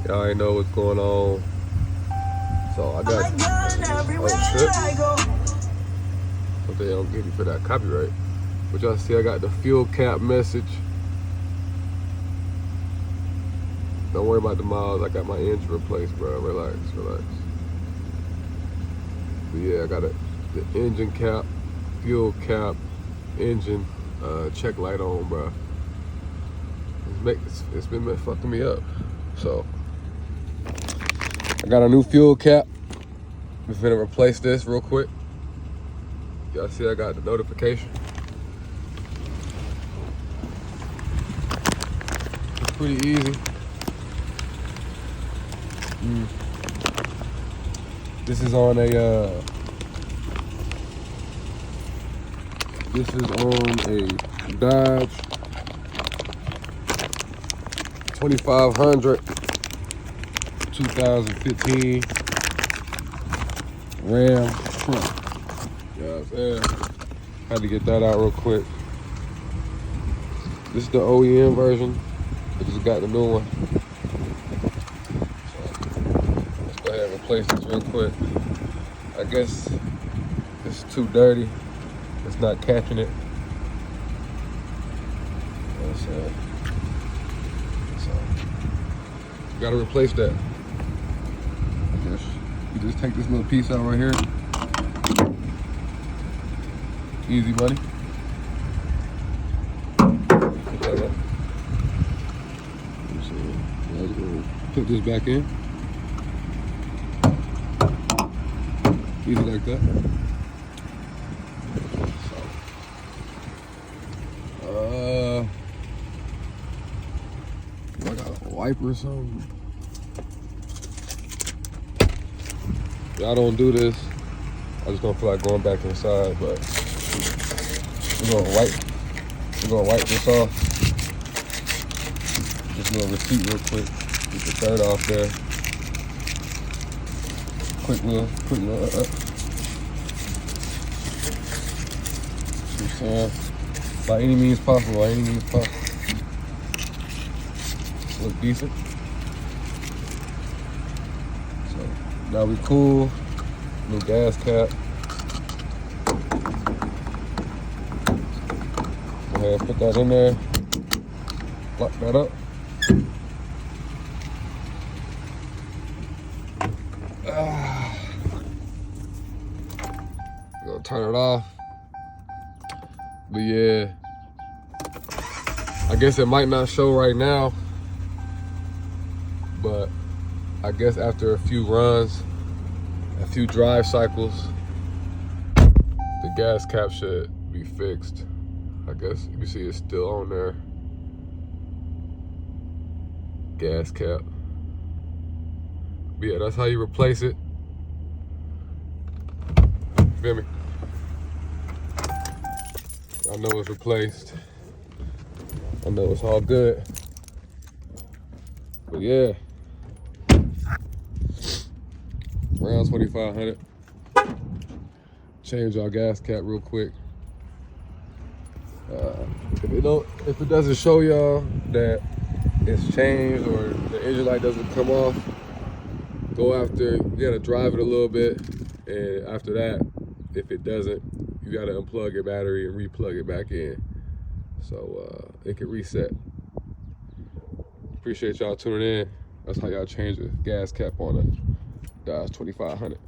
Y'all already know what's going on. So I got, oh shit. Hope they don't get me for that copyright. But y'all see I got the fuel cap message. Don't worry about the miles, I got my engine replaced, bro. Relax. But yeah, I got the engine cap, fuel cap, engine, check light on, bro. It's been fucking me up. So I got a new fuel cap. I'm finna replace this real quick. Y'all see I got the notification. It's pretty easy. This is on a Dodge 2500 2015 Ram truck. You know what I'm saying? Had to get that out real quick. This is the OEM version. I just got the new one. Let's go ahead and replace this real quick. I guess it's too dirty. It's not catching it. So gotta replace that. I guess you just take this little piece out right here. Easy money. Put this back in. Easy like that. I got a wiper or something. Y'all don't do this. I just don't feel like going back inside, but we're gonna wipe this off. Just a little receipt real quick. Get the dirt off there. Quick little by any means possible, Look decent. So now we cool. New gas cap. Go ahead and put that in there. Lock that up. Gonna turn it off. But yeah, I guess it might not show right now, but I guess after a few runs, a few drive cycles, the gas cap should be fixed. I guess you can see it's still on there. Gas cap. But yeah, that's how you replace it. Feel me? I know it's replaced. I know it's all good. But yeah. Around 2,500. Change our gas cap real quick. If it doesn't show y'all that it's changed or the engine light doesn't come off, you gotta drive it a little bit, and after that, if it doesn't, you gotta unplug your battery and replug it back in, so it can reset. Appreciate y'all tuning in. That's how y'all change the gas cap on a Dodge 2500.